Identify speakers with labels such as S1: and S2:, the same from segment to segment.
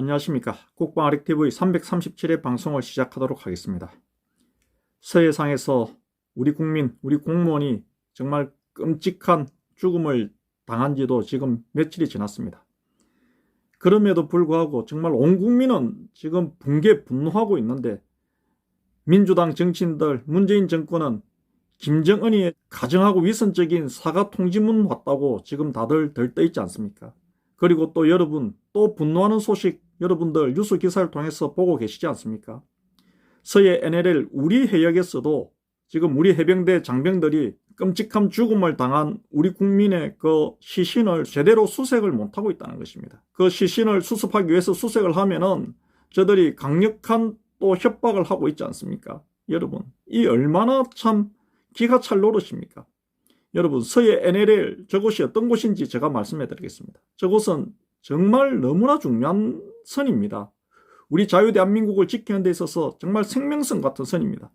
S1: 안녕하십니까. 국방아릭TV 337회 방송을 시작하도록 하겠습니다. 서해상에서 우리 국민, 우리 공무원이 정말 끔찍한 죽음을 당한 지도 지금 며칠이 지났습니다. 그럼에도 불구하고 정말 온 국민은 지금 붕괴 분노하고 있는데, 민주당 정치인들, 문재인 정권은 김정은이 가정하고 위선적인 사과 통지문 왔다고 지금 다들 들떠있지 않습니까? 그리고 또 여러분, 또 분노하는 소식 여러분들 뉴스 기사를 통해서 보고 계시지 않습니까? 서해 NLL 우리 해역에서도 지금 우리 해병대 장병들이 끔찍한 죽음을 당한 우리 국민의 그 시신을 제대로 수색을 못하고 있다는 것입니다. 그 시신을 수습하기 위해서 수색을 하면은 저들이 강력한 또 협박을 하고 있지 않습니까? 여러분, 이 얼마나 참 기가 찰 노릇입니까? 여러분, 서해 NLL 저곳이 어떤 곳인지 제가 말씀해 드리겠습니다. 저곳은 정말 너무나 중요한 선입니다. 우리 자유대한민국을 지키는 데 있어서 정말 생명선 같은 선입니다.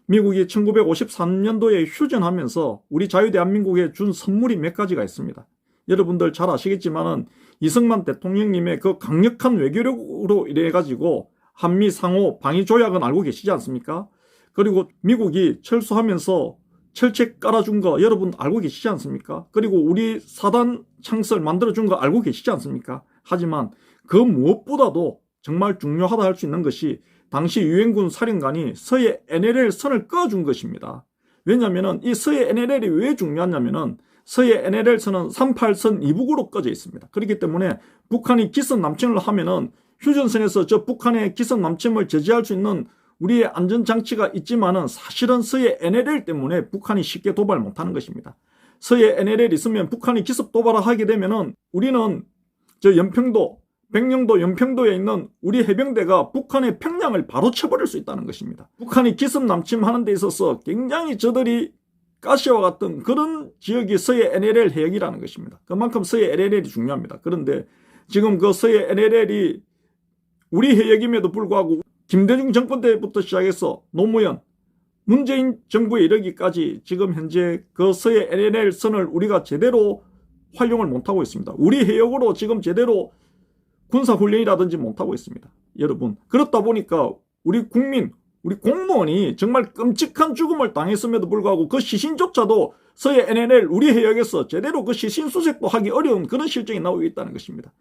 S1: 미국이 1953년도에 휴전하면서 우리 자유대한민국에 준 선물이 몇 가지가 있습니다. 여러분들 잘 아시겠지만은 이승만 대통령님의 그 강력한 외교력으로 인해 가지고 한미 상호 방위 조약은 알고 계시지 않습니까? 그리고 미국이 철수하면서 철책 깔아준 거 여러분 알고 계시지 않습니까? 그리고 우리 사단 창설 만들어준 거 알고 계시지 않습니까? 하지만 그 무엇보다도 정말 중요하다 할 수 있는 것이 당시 유엔군 사령관이 서해 NLL 선을 꺼준 것입니다. 왜냐하면 이 서해 NLL이 왜 중요하냐면은 서해 NLL 선은 38선 이북으로 꺼져 있습니다. 그렇기 때문에 북한이 기습 남침을 하면은 휴전선에서 저 북한의 기습 남침을 제지할 수 있는 우리의 안전장치가 있지만은 사실은 서해 NLL 때문에 북한이 쉽게 도발 못하는 것입니다. 서해 NLL이 있으면 북한이 기습 도발을 하게 되면은 우리는 저 연평도, 백령도, 연평도에 있는 우리 해병대가 북한의 평양을 바로 쳐버릴 수 있다는 것입니다. 북한이 기습 남침하는 데 있어서 굉장히 저들이 가시와 같은 그런 지역이 서해 NLL 해역이라는 것입니다. 그만큼 서해 NLL이 중요합니다. 그런데 지금 그 서해 NLL이 우리 해역임에도 불구하고 김대중 정권 때부터 시작해서 노무현, 문재인 정부에 이르기까지 지금 현재 그 서해 NLL 선을 우리가 제대로 활용을 못하고 있습니다. 우리 해역으로 지금 제대로 군사훈련이라든지 못하고 있습니다. 여러분, 그렇다 보니까 우리 국민, 우리 공무원이 정말 끔찍한 죽음을 당했음에도 불구하고 그 시신조차도 서해 NLL 우리 해역에서 제대로 그 시신 수색도 하기 어려운 그런 실정이 나오고 있다는 것입니다.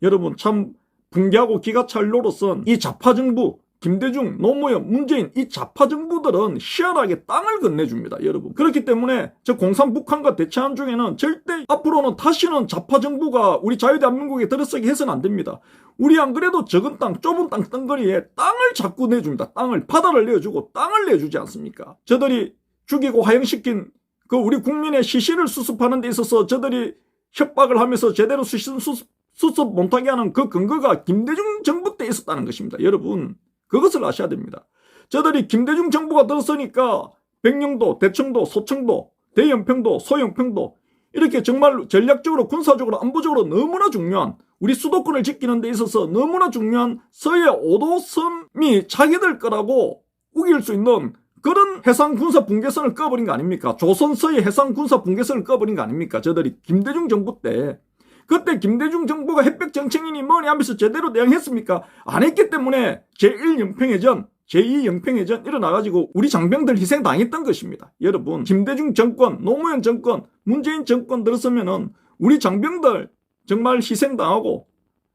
S1: 여러분, 참 붕괴하고 기가 찰 노릇은 이 좌파정부, 김대중, 노무현, 문재인 이 좌파정부들은 희한하게 땅을 건네줍니다. 여러분, 그렇기 때문에 저 공산 북한과 대치하는 중에는 절대 앞으로는 다시는 좌파정부가 우리 자유대한민국에 들어서게 해서는 안 됩니다. 우리 안 그래도 적은 땅, 좁은 땅 덩거리에 땅을 자꾸 내줍니다. 땅을, 바다를 내어주고 땅을 내주지 않습니까? 저들이 죽이고 화형시킨 그 우리 국민의 시신을 수습하는 데 있어서 저들이 협박을 하면서 제대로 시신 수습 못하게 하는 그 근거가 김대중 정부 때 있었다는 것입니다. 여러분, 그것을 아셔야 됩니다. 저들이 김대중 정부가 들었으니까 백령도, 대청도, 소청도, 대연평도, 소연평도 이렇게 정말 전략적으로, 군사적으로, 안보적으로 너무나 중요한 우리 수도권을 지키는 데 있어서 너무나 중요한 서해 5도선이 자기들 거라고 우길 수 있는 그런 해상군사 붕괴선을 꺼버린 거 아닙니까? 조선 서해 해상군사 붕괴선을 꺼버린 거 아닙니까? 저들이 김대중 정부 때. 그때 김대중 정부가 햇볕 정책이니 뭐니 하면서 제대로 대응했습니까? 안 했기 때문에 제1연평해전, 제2연평해전 일어나가지고 우리 장병들 희생당했던 것입니다. 여러분, 김대중 정권, 노무현 정권, 문재인 정권 들었으면은 우리 장병들 정말 희생당하고,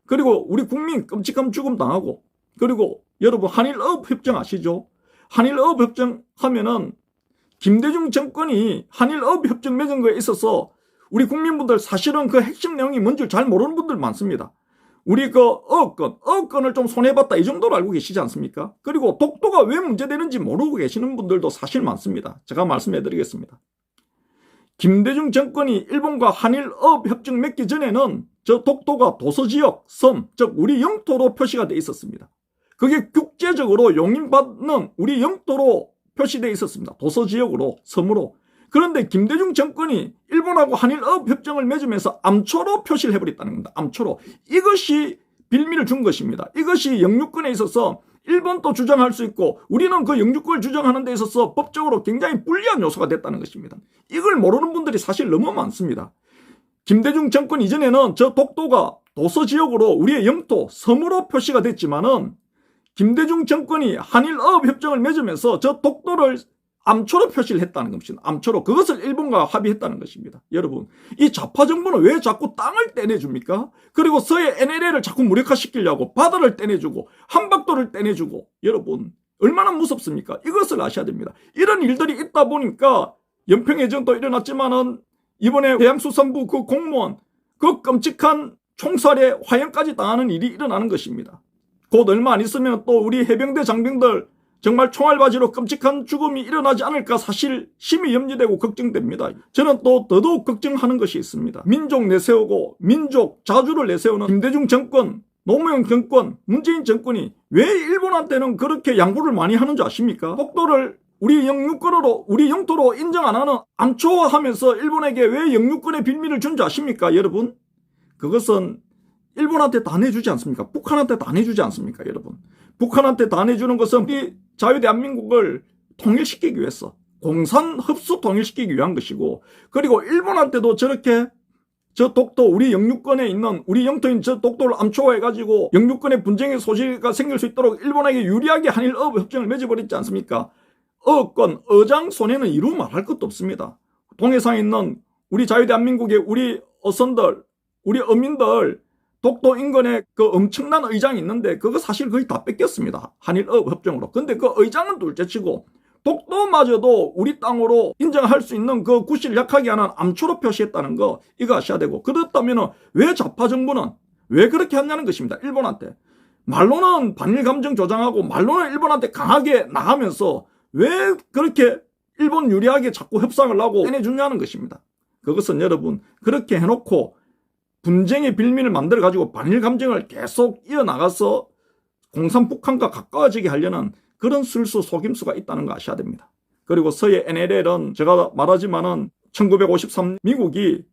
S1: 그리고 우리 국민 끔찍한 죽음 당하고, 그리고 여러분 한일어업협정 아시죠? 한일어업협정 하면은 김대중 정권이 한일어업협정 맺은 거에 있어서 우리 국민분들 사실은 그 핵심 내용이 뭔지 잘 모르는 분들 많습니다. 우리 그 어업권을 좀 손해봤다 이 정도로 알고 계시지 않습니까? 그리고 독도가 왜 문제되는지 모르고 계시는 분들도 사실 많습니다. 제가 말씀해 드리겠습니다. 김대중 정권이 일본과 한일어업협정 맺기 전에는 저 독도가 도서지역, 섬, 즉 우리 영토로 표시가 돼 있었습니다. 그게 국제적으로 용인받는 우리 영토로 표시되어 있었습니다. 도서지역으로, 섬으로. 그런데 김대중 정권이 일본하고 한일어업협정을 맺으면서 암초로 표시를 해버렸다는 겁니다. 암초로. 이것이 빌미를 준 것입니다. 이것이 영유권에 있어서 일본도 주장할 수 있고 우리는 그 영주권을 주장하는 데 있어서 법적으로 굉장히 불리한 요소가 됐다는 것입니다. 이걸 모르는 분들이 사실 너무 많습니다. 김대중 정권 이전에는 저 독도가 도서지역으로 우리의 영토, 섬으로 표시가 됐지만은 김대중 정권이 한일어업협정을 맺으면서 저 독도를 암초로 표시를 했다는 것입니다. 암초로. 그것을 일본과 합의했다는 것입니다. 여러분, 이 좌파 정부는 왜 자꾸 땅을 떼내줍니까? 그리고 서해 NLL을 자꾸 무력화시키려고 바다를 떼내주고 한반도를 떼내주고, 여러분 얼마나 무섭습니까? 이것을 아셔야 됩니다. 이런 일들이 있다 보니까 연평해전도 일어났지만은 이번에 해양수산부 그 공무원 그 끔찍한 총살에 화형까지 당하는 일이 일어나는 것입니다. 곧 얼마 안 있으면 또 우리 해병대 장병들 정말 총알바지로 끔찍한 죽음이 일어나지 않을까 사실 심히 염려되고 걱정됩니다. 저는 또 더더욱 걱정하는 것이 있습니다. 민족 내세우고 민족 자주를 내세우는 김대중 정권, 노무현 정권, 문재인 정권이 왜 일본한테는 그렇게 양보를 많이 하는 줄 아십니까? 독도를 우리 영유권으로, 우리 영토로 인정 안 하는 암초화하면서 일본에게 왜 영유권의 빌미를 준 줄 아십니까, 여러분? 그것은 일본한테 다 내주지 않습니까? 북한한테 다 내주지 않습니까, 여러분? 북한한테 다 내주는 것은 우리 자유대한민국을 통일시키기 위해서, 공산 흡수 통일시키기 위한 것이고, 그리고 일본한테도 저렇게 저 독도, 우리 영유권에 있는, 우리 영토인 저 독도를 암초화해가지고 영유권의 분쟁의 소지가 생길 수 있도록 일본에게 유리하게 한일어업협정을 맺어버렸지 않습니까? 어권, 어장 손해는 이루 말할 것도 없습니다. 동해상에 있는 우리 자유대한민국의 우리 어선들, 우리 어민들, 독도 인근에 그 엄청난 의장이 있는데 그거 사실 거의 다 뺏겼습니다. 한일어업협정으로. 근데 그 의장은 둘째치고 독도마저도 우리 땅으로 인정할 수 있는 그 구실을 약하게 하는 암초로 표시했다는 거 이거 아셔야 되고, 그렇다면 왜 좌파 정부는 왜 그렇게 했냐는 것입니다. 일본한테. 말로는 반일 감정 조장하고 말로는 일본한테 강하게 나가면서 왜 그렇게 일본 유리하게 자꾸 협상을 하고 해주냐는 것입니다. 그것은 여러분 그렇게 해놓고 분쟁의 빌미를 만들어가지고 반일 감정을 계속 이어나가서 공산북한과 가까워지게 하려는 그런 술수 속임수가 있다는 거 아셔야 됩니다. 그리고 서해 NLL은 제가 말하지만은 1953 미국이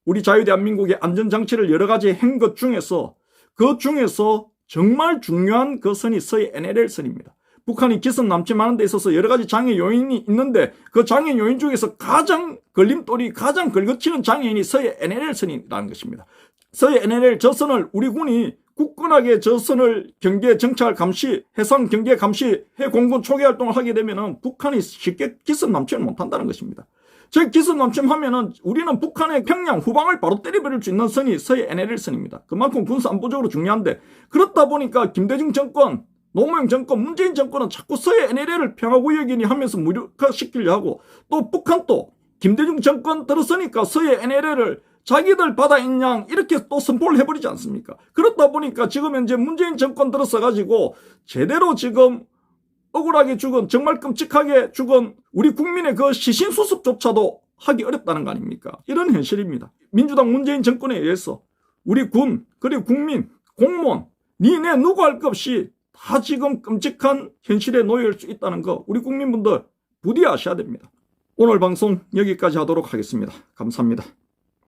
S1: 우리 자유대한민국의 안전장치를 여러 가지 한 것 중에서 그 중에서 정말 중요한 그 선이 서해 NLL 선입니다. 북한이 기선 남침하는 데 있어서 여러 가지 장애 요인이 있는데 그 장애 요인 중에서 가장 걸림돌이 가장 걸거치는 장애인이 서해 NLL 선이라는 것입니다. 서해 NLL 저 선을 우리 군이 굳건하게 저 선을 경계 정찰 감시, 해상 경계 감시, 해공군 초계 활동을 하게 되면은 북한이 쉽게 기선 남침을 못한다는 것입니다. 저 기선 남침하면은 우리는 북한의 평양 후방을 바로 때려버릴 수 있는 선이 서해 NLL 선입니다. 그만큼 군사 안보적으로 중요한데, 그렇다 보니까 김대중 정권, 노무현 정권, 문재인 정권은 자꾸 서해 NLL을 평화구역이니 하면서 무력화시키려 하고, 또 북한도 김대중 정권 들었으니까 서해 NLL을 자기들 바다인 양 이렇게 또 선포를 해버리지 않습니까? 그렇다 보니까 지금 현재 문재인 정권 들어서가지고 제대로 지금 억울하게 죽은, 정말 끔찍하게 죽은 우리 국민의 그 시신수습조차도 하기 어렵다는 거 아닙니까? 이런 현실입니다. 민주당 문재인 정권에 의해서 우리 군, 그리고 국민, 공무원, 니네 누구 할 것 없이 다 지금 끔찍한 현실에 놓일 수 있다는 거 우리 국민분들 부디 아셔야 됩니다. 오늘 방송 여기까지 하도록 하겠습니다. 감사합니다.